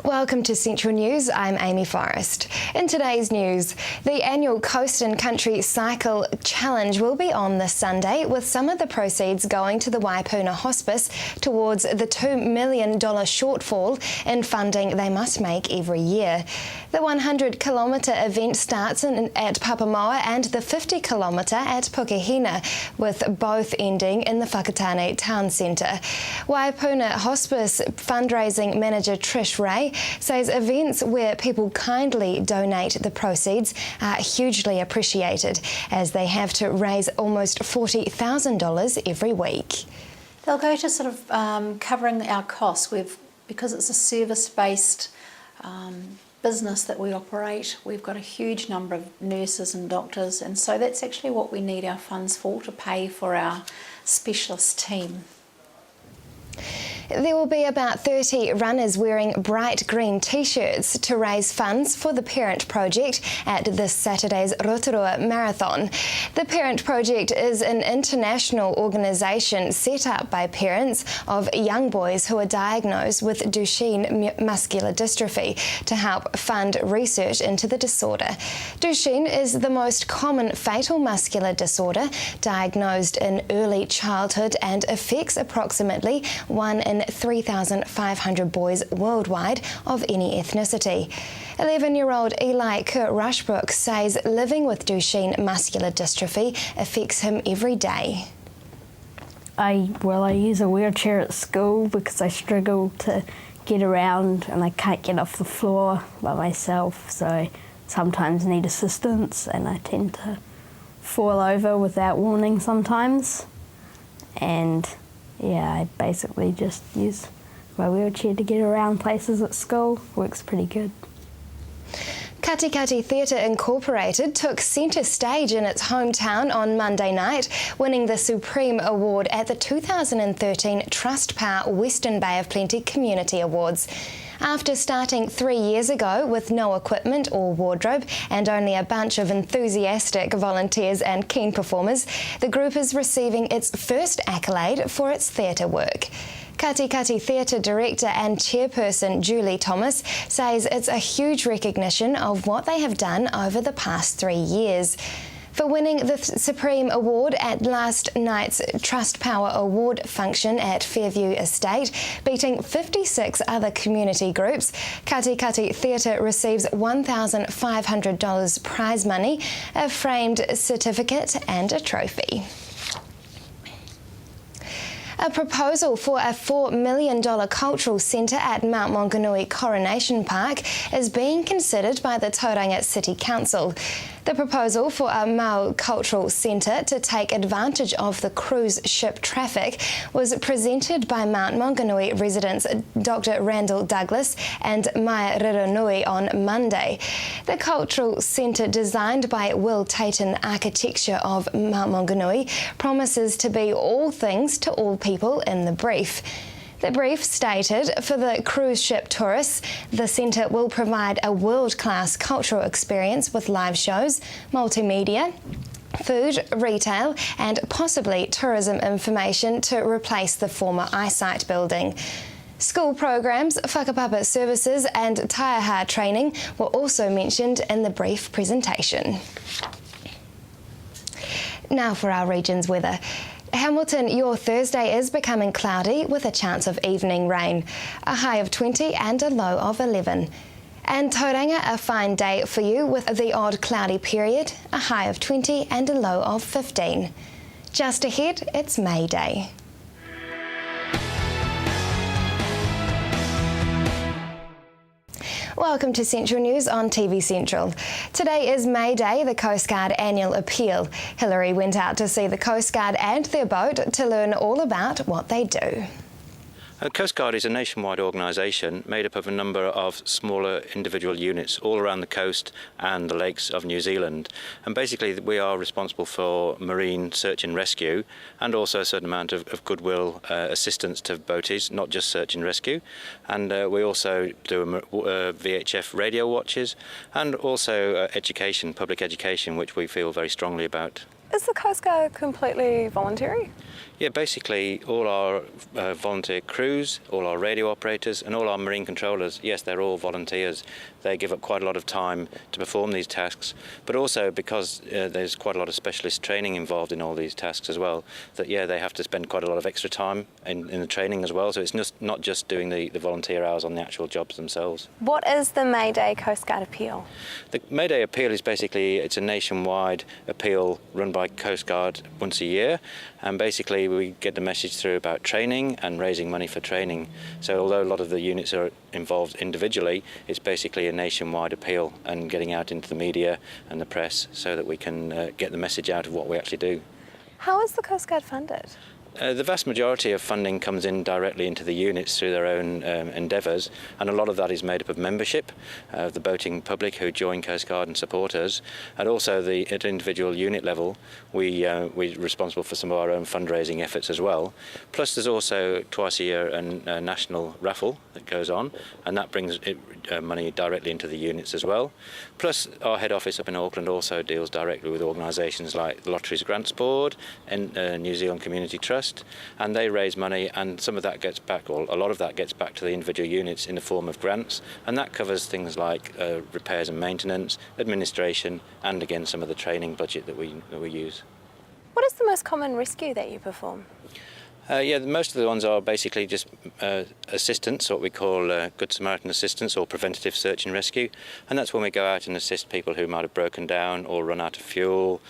Welcome to Central News, I'm Amy Forrest. In today's news, the annual Coast and Country Cycle Challenge will be on this Sunday, with some of the proceeds going to the Waipuna Hospice towards the $2 million shortfall in funding they must make every year. The 100-kilometre event starts at Papamoa and the 50-kilometre at Pukehina, with both ending in the Whakatane Town Centre. Waipuna Hospice fundraising manager Trish Ray says events where people kindly donate the proceeds are hugely appreciated, as they have to raise almost $40,000 every week. They'll go to sort of covering our costs. Because it's a service-based business that we operate, we've got a huge number of nurses and doctors, and so that's actually what we need our funds for, to pay for our specialist team. There will be about 30 runners wearing bright green t-shirts to raise funds for the Parent Project at this Saturday's Rotorua Marathon. The Parent Project is an international organisation set up by parents of young boys who are diagnosed with Duchenne muscular dystrophy to help fund research into the disorder. Duchenne is the most common fatal muscular disorder diagnosed in early childhood and affects approximately 1 in 3,500 boys worldwide of any ethnicity. 11-year-old Eli Kurt Rushbrook says living with Duchenne muscular dystrophy affects him every day. I use a wheelchair at school because I struggle to get around and I can't get off the floor by myself, so I sometimes need assistance and I tend to fall over without warning sometimes. And yeah, I basically just use my wheelchair to get around places at school. Works pretty good. Katikati Theatre Incorporated took centre stage in its hometown on Monday night, winning the Supreme Award at the 2013 Trustpower Western Bay of Plenty Community Awards. After starting 3 years ago with no equipment or wardrobe and only a bunch of enthusiastic volunteers and keen performers, the group is receiving its first accolade for its theatre work. Katikati Theatre Director and Chairperson Julie Thomas says it's a huge recognition of what they have done over the past 3 years. For winning the Supreme Award at last night's Trustpower Award function at Fairview Estate, beating 56 other community groups, Katikati Theatre receives $1,500 prize money, a framed certificate and a trophy. A proposal for a $4 million cultural centre at Mount Maunganui Coronation Park is being considered by the Tauranga City Council. The proposal for a Mau Cultural Centre to take advantage of the cruise ship traffic was presented by Mount Maunganui residents Dr. Randall Douglas and Maya Rironui on Monday. The cultural centre, designed by Will Tayton Architecture of Mount Maunganui, promises to be all things to all people in the brief. The brief stated, for the cruise ship tourists, the centre will provide a world-class cultural experience with live shows, multimedia, food, retail and possibly tourism information to replace the former eyesight building. School programs, whakapapa services and taiaha training were also mentioned in the brief presentation. Now for our region's weather. Hamilton, your Thursday is becoming cloudy with a chance of evening rain, a high of 20 and a low of 11. And Tauranga, a fine day for you with the odd cloudy period, a high of 20 and a low of 15. Just ahead, it's May Day. Welcome to Central News on TV Central. Today is May Day, the Coast Guard annual appeal. Hillary went out to see the Coast Guard and their boat to learn all about what they do. The Coast Guard is a nationwide organisation made up of a number of smaller individual units all around the coast and the lakes of New Zealand. And basically we are responsible for marine search and rescue and also a certain amount of goodwill assistance to boaties, not just search and rescue. And we also do VHF radio watches and also education, public education, which we feel very strongly about. Is the Coast Guard completely voluntary? Yeah, basically all our volunteer crews, all our radio operators and all our marine controllers, yes, they're all volunteers. They give up quite a lot of time to perform these tasks, but also because there's quite a lot of specialist training involved in all these tasks as well, that yeah, they have to spend quite a lot of extra time in the training as well, so it's not just doing the volunteer hours on the actual jobs themselves. What is the Mayday Coast Guard appeal? The Mayday appeal is basically, it's a nationwide appeal run by Coast Guard once a year, and basically we get the message through about training and raising money for training. So although a lot of the units are involved individually, it's basically a nationwide appeal and getting out into the media and the press so that we can get the message out of what we actually do. How is the Coast Guard funded? The vast majority of funding comes in directly into the units through their own endeavours, and a lot of that is made up of membership, the boating public who join Coast Guard and support us, and also at individual unit level we're responsible for some of our own fundraising efforts as well. Plus there's also twice a year a national raffle that goes on, and that brings money directly into the units as well. Plus our head office up in Auckland also deals directly with organisations like the Lotteries Grants Board and New Zealand Community Trust, and they raise money, and some of that gets back, or a lot of that gets back to the individual units in the form of grants, and that covers things like repairs and maintenance, administration, and again some of the training budget that we use. What is the most common rescue that you perform? Yeah, most of the ones are basically just assistance, what we call Good Samaritan assistance or preventative search and rescue, and that's when we go out and assist people who might have broken down or run out of fuel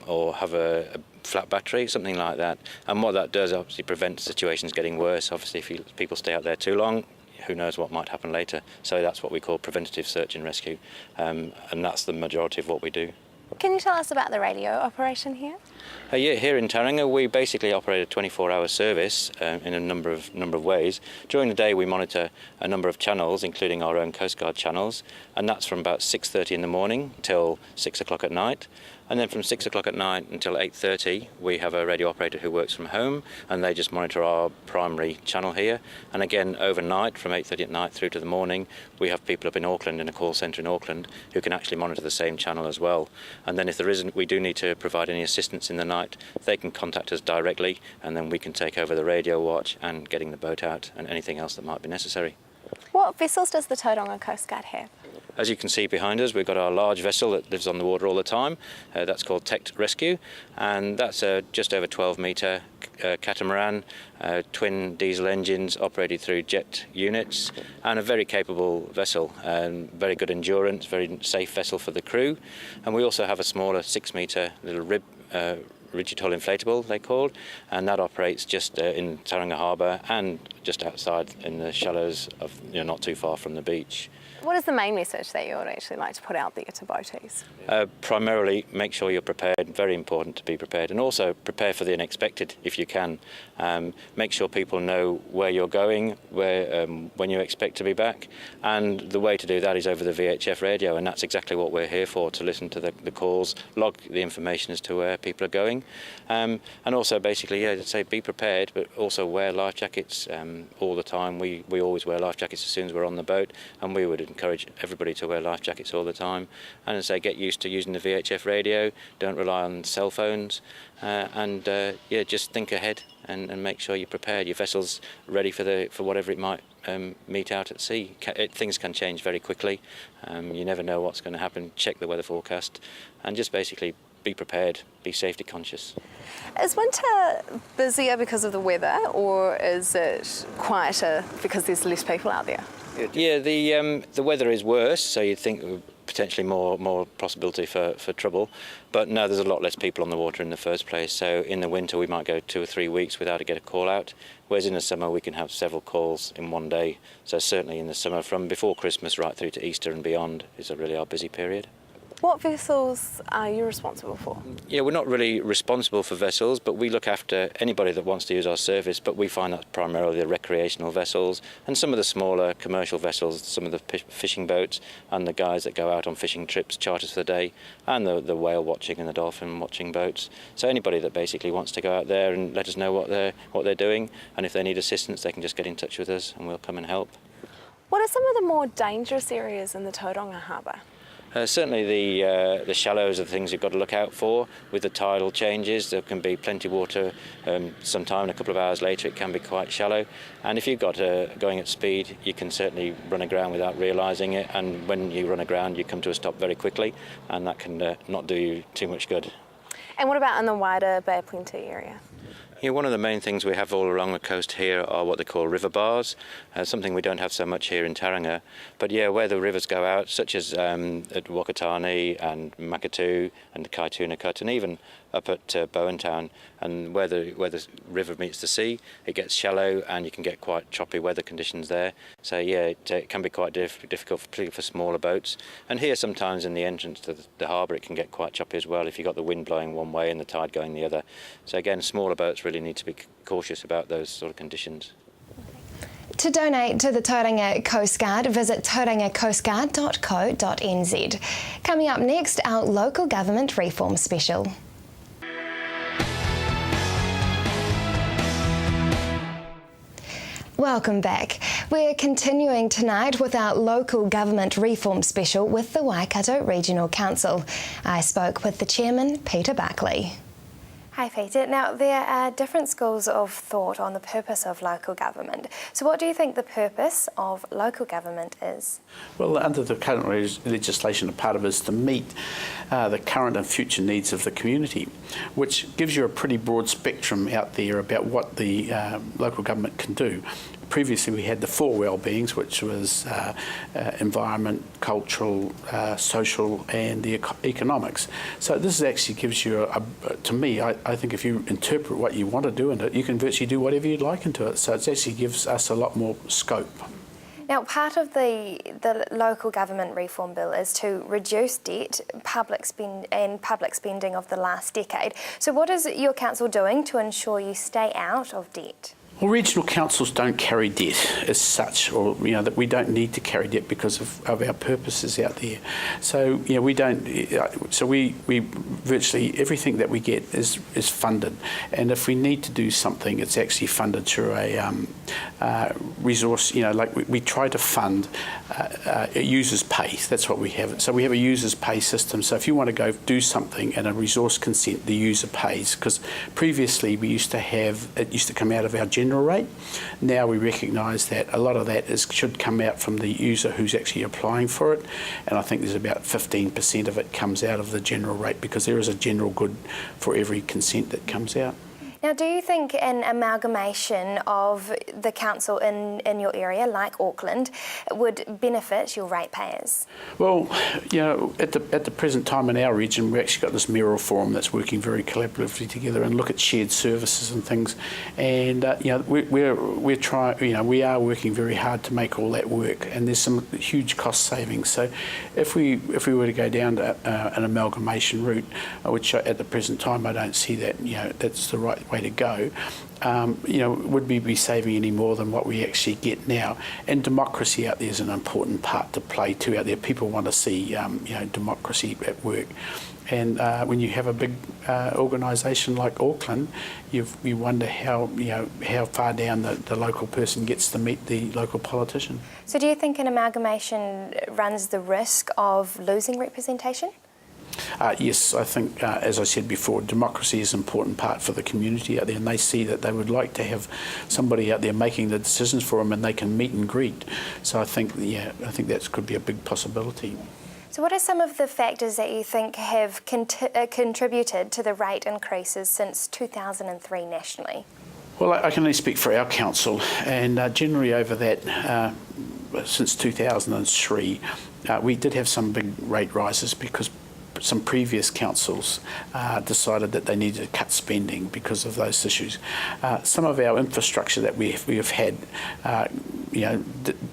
or have a flat battery, something like that. And what that does obviously prevents situations getting worse. Obviously if people stay out there too long, who knows what might happen later. So that's what we call preventative search and rescue, and that's the majority of what we do. Can you tell us about the radio operation here? Yeah, here in Tauranga we basically operate a 24-hour service in a number of ways. During the day we monitor a number of channels, including our own Coast Guard channels, and that's from about 6:30 in the morning till 6 o'clock at night. And then from 6 o'clock at night until 8:30 we have a radio operator who works from home, and they just monitor our primary channel here. And again overnight from 8:30 at night through to the morning we have people up in Auckland in a call centre in Auckland who can actually monitor the same channel as well. And then if we do need to provide any assistance in the night, they can contact us directly, and then we can take over the radio watch and getting the boat out and anything else that might be necessary. What vessels does the Tauranga Coast Guard have? As you can see behind us, we've got our large vessel that lives on the water all the time. That's called Tect Rescue, and that's a just over 12-metre catamaran, twin diesel engines operated through jet units, and a very capable vessel, very good endurance, very safe vessel for the crew. And we also have a smaller 6-metre little rigid hull inflatable, they called, and that operates just in Tauranga Harbour and just outside in the shallows of, not too far from the beach. What is the main message that you would actually like to put out there to boaties? Primarily, make sure you're prepared. Very important to be prepared, and also prepare for the unexpected if you can. Make sure people know where you're going, when you expect to be back, and the way to do that is over the VHF radio, and that's exactly what we're here for, to listen to the calls, log the information as to where people are going, and also basically, to say be prepared, but also wear life jackets all the time. We always wear life jackets as soon as we're on the boat, and we would encourage everybody to wear life jackets all the time. And as I say, get used to using the VHF radio, don't rely on cell phones, and just think ahead and make sure you're prepared. Your vessel's ready for whatever it might meet out at sea. Things can change very quickly. You never know what's going to happen. Check the weather forecast and just basically be prepared, be safety conscious. Is winter busier because of the weather, or is it quieter because there's less people out there? Yeah, the weather is worse, so you'd think potentially more possibility for trouble. But no, there's a lot less people on the water in the first place. So in the winter we might go 2 or 3 weeks without get a call out, whereas in the summer we can have several calls in one day. So certainly in the summer, from before Christmas right through to Easter and beyond, is really our busy period. What vessels are you responsible for? Yeah, we're not really responsible for vessels, but we look after anybody that wants to use our service, but we find that's primarily the recreational vessels and some of the smaller commercial vessels, some of the fishing boats and the guys that go out on fishing trips, charters for the day, and the whale watching and the dolphin watching boats. So anybody that basically wants to go out there and let us know what they're doing, and if they need assistance they can just get in touch with us and we'll come and help. What are some of the more dangerous areas in the Tauranga Harbour? Certainly the shallows are the things you've got to look out for. With the tidal changes, there can be plenty of water. Sometime a couple of hours later, it can be quite shallow. And if you've got going at speed, you can certainly run aground without realising it. And when you run aground, you come to a stop very quickly, and that can not do you too much good. And what about in the wider Bay of Plenty area? Yeah, one of the main things we have all along the coast here are what they call river bars, something we don't have so much here in Tauranga. But yeah, where the rivers go out, such as at Wakatani and Makatu and Kaitunakat, and even up at Bowentown, and where the river meets the sea, it gets shallow and you can get quite choppy weather conditions there. So yeah, it can be quite difficult, particularly for smaller boats. And here sometimes in the entrance to the harbour it can get quite choppy as well if you've got the wind blowing one way and the tide going the other. So again, smaller boats really need to be cautious about those sort of conditions. To donate to the Tauranga Coast Guard, visit taurangacoastguard.co.nz. Coming up next, our local government reform special. Welcome back. We're continuing tonight with our local government reform special with the Waikato Regional Council. I spoke with the chairman, Peter Buckley. Hi Peter. Now there are different schools of thought on the purpose of local government. So what do you think the purpose of local government is? Well, under the current legislation, a part of it is to meet the current and future needs of the community, which gives you a pretty broad spectrum out there about what the local government can do. Previously we had the four well-beings, which was environment, cultural, social and the economics. So this actually gives you, to me, I think if you interpret what you want to do in it, you can virtually do whatever you'd like into it. So it actually gives us a lot more scope. Now, part of the local government reform bill is to reduce debt, public spending of the last decade. So what is your council doing to ensure you stay out of debt? Well, regional councils don't carry debt as such, or that we don't need to carry debt because of our purposes out there. So we don't. So we virtually everything that we get is funded, and if we need to do something, it's actually funded through a resource. Like we try to fund users pay. That's what we have. So we have a users pay system. So if you want to go do something and a resource consent, the user pays. Because previously it used to come out of our general rate. Now we recognise that a lot of that should come out from the user who's actually applying for it, and I think there's about 15% of it comes out of the general rate because there is a general good for every consent that comes out. Now, do you think an amalgamation of the council in your area, like Auckland, would benefit your ratepayers? Well, at the present time in our region, we've actually got this mayoral forum that's working very collaboratively together and look at shared services and things. And we're trying. We are working very hard to make all that work. And there's some huge cost savings. So if we were to go down to an amalgamation route, which at the present time I don't see that that's the right way to go, would we be saving any more than what we actually get now? And democracy out there is an important part to play too out there. People want to see democracy at work. And when you have a big organisation like Auckland, you wonder how far down the local person gets to meet the local politician. So do you think an amalgamation runs the risk of losing representation? Yes, I think, as I said before, democracy is an important part for the community out there, and they see that they would like to have somebody out there making the decisions for them and they can meet and greet. So I think that could be a big possibility. So what are some of the factors that you think have contributed to the rate increases since 2003 nationally? Well, I can only speak for our council, and generally over that, since 2003, we did have some big rate rises because some previous councils decided that they needed to cut spending because of those issues. Some of our infrastructure that we have had,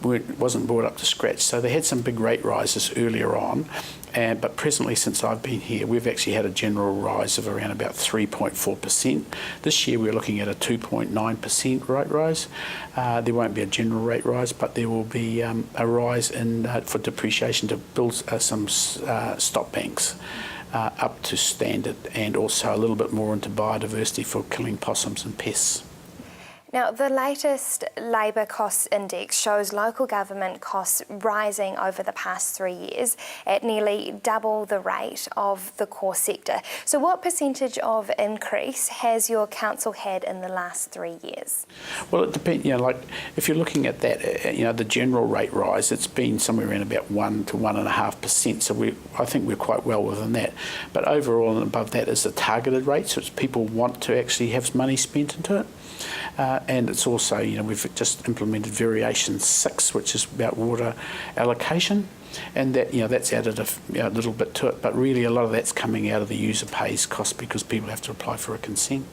wasn't brought up to scratch. So they had some big rate rises earlier on, but presently, since I've been here, we've actually had a general rise of around about 3.4%. This year we're looking at a 2.9% rate rise. There won't be a general rate rise, but there will be a rise for depreciation to build some stop banks up to standard, and also a little bit more into biodiversity for killing possums and pests. Now, the latest labour costs index shows local government costs rising over the past 3 years at nearly double the rate of the core sector. So what percentage of increase has your council had in the last 3 years? Well, it depends, like if you're looking at that, the general rate rise, it's been somewhere around about 1 to 1.5%. So I think we're quite well within that. But overall and above that is the targeted rate, so it's people want to actually have money spent into it. And it's also, we've just implemented Variation 6, which is about water allocation, and that, that's added a little bit to it. But really, a lot of that's coming out of the user pays cost because people have to apply for a consent.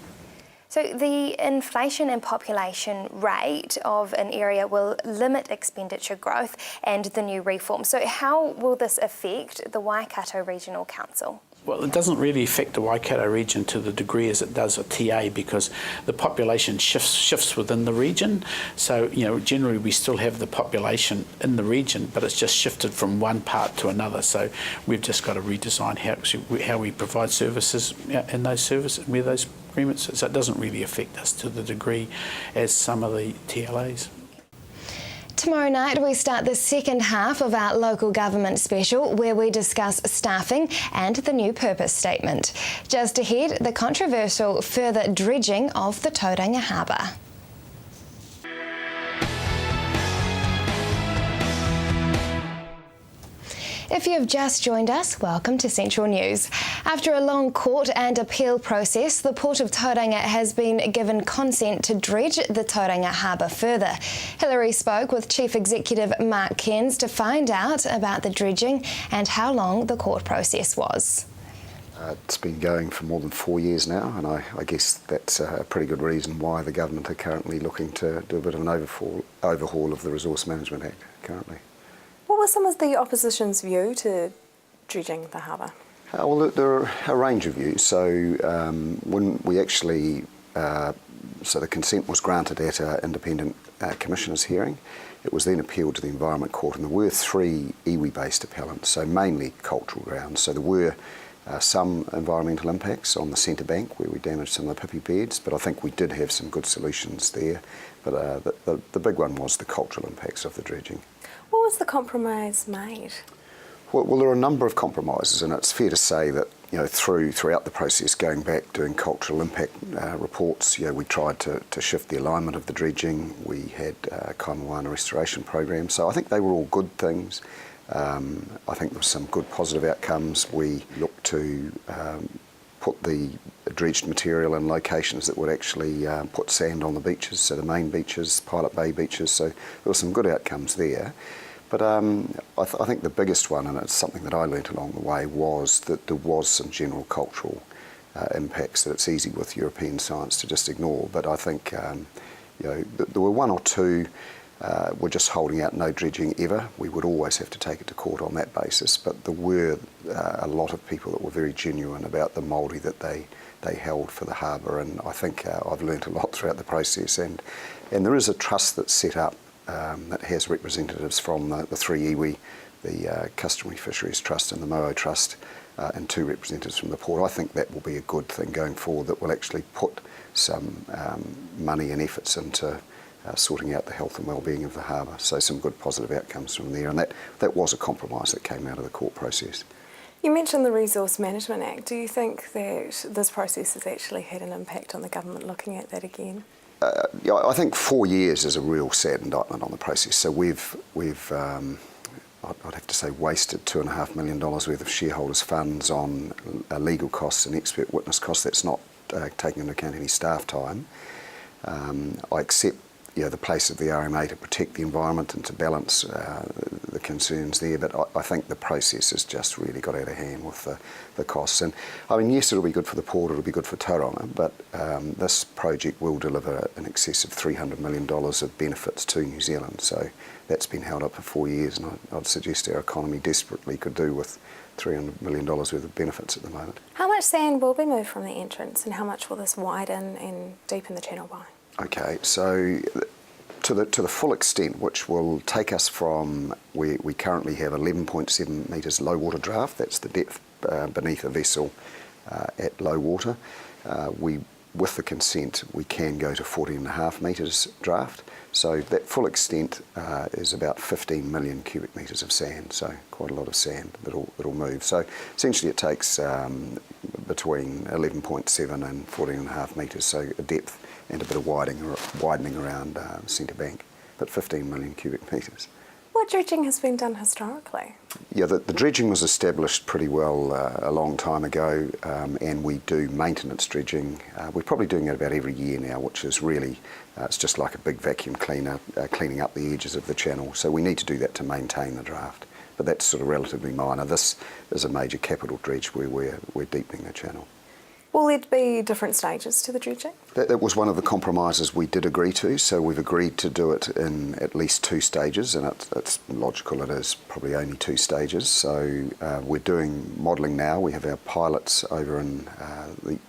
So the inflation and population rate of an area will limit expenditure growth and the new reform. So how will this affect the Waikato Regional Council? Well, it doesn't really affect the Waikato region to the degree as it does a TA because the population shifts within the region. So, generally we still have the population in the region, but it's just shifted from one part to another. So we've just got to redesign how we provide services in those services, where those agreements. So it doesn't really affect us to the degree as some of the TLAs. Tomorrow night we start the second half of our local government special where we discuss staffing and the new purpose statement. Just ahead, the controversial further dredging of the Tauranga Harbour. If you have just joined us, welcome to Central News. After a long court and appeal process, the Port of Tauranga has been given consent to dredge the Tauranga Harbour further. Hillary spoke with Chief Executive Mark Cairns to find out about the dredging and how long the court process was. It's been going for more than 4 years now, and I guess that's a pretty good reason why the government are currently looking to do a bit of an overhaul of the Resource Management Act currently. What was some of the opposition's view to dredging the harbour? Well, there are a range of views. So when we actually, so the consent was granted at an independent commissioner's hearing. It was then appealed to the Environment Court, and there were 3 iwi-based appellants, so mainly cultural grounds. So there were some environmental impacts on the centre bank where we damaged some of the pipi beds, but I think we did have some good solutions there. But the big one was the cultural impacts of the dredging. What was the compromise made? Well, there are a number of compromises, and it's fair to say that throughout the process, going back doing cultural impact reports, we tried to shift the alignment of the dredging. We had Kaimoana restoration program, so I think they were all good things. I think there were some good positive outcomes. We looked to put the dredged material in locations that would actually put sand on the beaches, so the main beaches, Pilot Bay beaches, so there were some good outcomes there. But I think the biggest one, and it's something that I learnt along the way, was that there was some general cultural impacts that it's easy with European science to just ignore. But I think there were 1 or 2 were just holding out no dredging ever. We would always have to take it to court on that basis. But there were a lot of people that were very genuine about the Māori that they held for the harbour, and I think I've learnt a lot throughout the process. And there is a trust that's set up that has representatives from the 3 iwi, the Customary Fisheries Trust and the Moa Trust, and 2 representatives from the port. I think that will be a good thing going forward, that will actually put some money and efforts into sorting out the health and well-being of the harbour. So some good positive outcomes from there, and that was a compromise that came out of the court process. You mentioned the Resource Management Act. Do you think that this process has actually had an impact on the government looking at that again? I think 4 years is a real sad indictment on the process. So we've I'd have to say wasted $2.5 million worth of shareholders' funds on legal costs and expert witness costs. That's not taking into account any staff time. I accept the place of the RMA to protect the environment and to balance the concerns there, but I think the process has just really got out of hand with the costs. And I mean, yes, it'll be good for the port, it'll be good for Tauranga, but this project will deliver in excess of $300 million of benefits to New Zealand. So that's been held up for 4 years, and I'd suggest our economy desperately could do with $300 million worth of benefits at the moment. How much sand will be moved from the entrance, and how much will this widen and deepen the channel by? Okay, so to the full extent, which will take us from where we currently have 11.7 metres low water draft, that's the depth beneath a vessel at low water. We with the consent, we can go to 14.5 metres draft. So that full extent is about 15 million cubic metres of sand, so quite a lot of sand that'll move. So essentially it takes between 11.7 and 14.5 metres, so a depth and a bit of widening around centre bank, but 15 million cubic metres. What dredging has been done historically? Yeah, the dredging was established pretty well a long time ago, and we do maintenance dredging. We're probably doing it about every year now, which is really, it's just like a big vacuum cleaner, cleaning up the edges of the channel. So we need to do that to maintain the draft, but that's sort of relatively minor. This is a major capital dredge where we're deepening the channel. Will there be different stages to the dredging? That was one of the compromises we did agree to, so we've agreed to do it in at least 2 stages, and it's logical it is probably only 2 stages. So we're doing modelling now. We have our pilots over in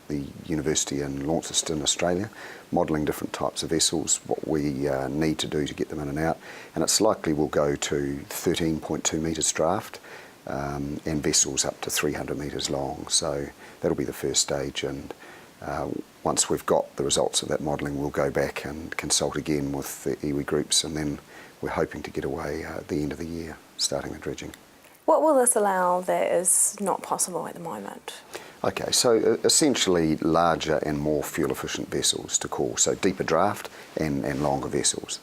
the university in Launceston, Australia, modelling different types of vessels, what we need to do to get them in and out, and it's likely we'll go to 13.2 metres draft, and vessels up to 300 metres long. So that'll be the first stage, and once we've got the results of that modelling, we'll go back and consult again with the iwi groups, and then we're hoping to get away at the end of the year, starting the dredging. What will this allow that is not possible at the moment? Okay, so essentially larger and more fuel-efficient vessels to call, so deeper draft and longer vessels.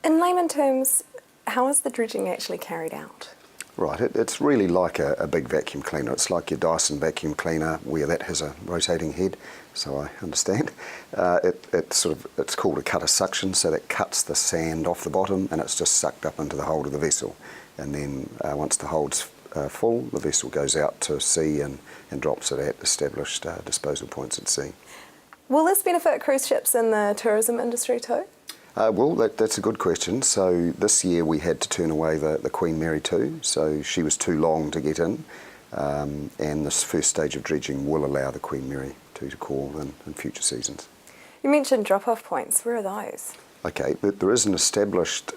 In layman terms, how is the dredging actually carried out? Right, it's really like a big vacuum cleaner. It's like your Dyson vacuum cleaner where that has a rotating head, so I understand. It's called a cutter suction, so that cuts the sand off the bottom and it's just sucked up into the hold of the vessel. And then once the hold's full, the vessel goes out to sea and drops it at established disposal points at sea. Will this benefit cruise ships in the tourism industry too? Well, that's a good question. So this year we had to turn away the Queen Mary 2, so she was too long to get in, and this first stage of dredging will allow the Queen Mary 2 to call in future seasons. You mentioned drop-off points. Where are those? Okay, there is an established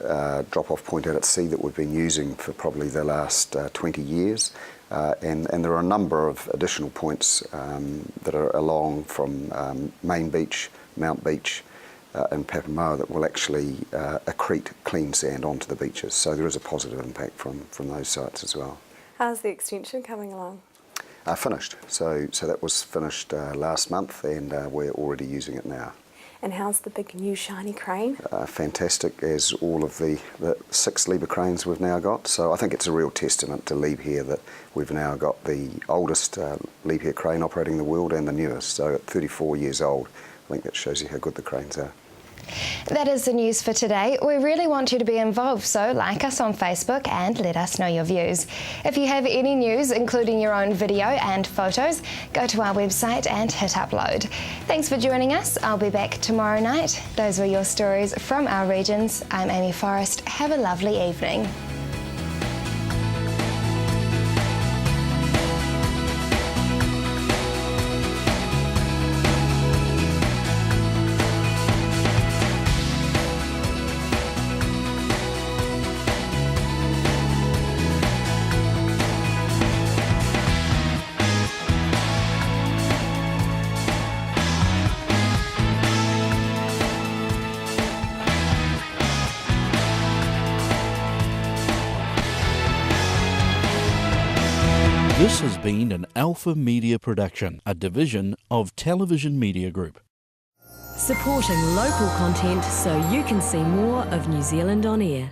drop-off point out at sea that we've been using for probably the last 20 years, and there are a number of additional points that are along from Main Beach, Mount Beach, in Papamoa that will actually accrete clean sand onto the beaches. So there is a positive impact from those sites as well. How's the extension coming along? Finished. So that was finished last month, and we're already using it now. And how's the big new shiny crane? Fantastic, as all of the 6 Liebherr cranes we've now got. So I think it's a real testament to Liebherr that we've now got the oldest Liebherr crane operating in the world and the newest. So at 34 years old, I think that shows you how good the cranes are. That is the news for today. We really want you to be involved, so like us on Facebook and let us know your views. If you have any news, including your own video and photos, go to our website and hit upload. Thanks for joining us. I'll be back tomorrow night. Those were your stories from our regions. I'm Amy Forrest. Have a lovely evening. This has been an Alpha Media production, a division of Television Media Group. Supporting local content so you can see more of New Zealand on air.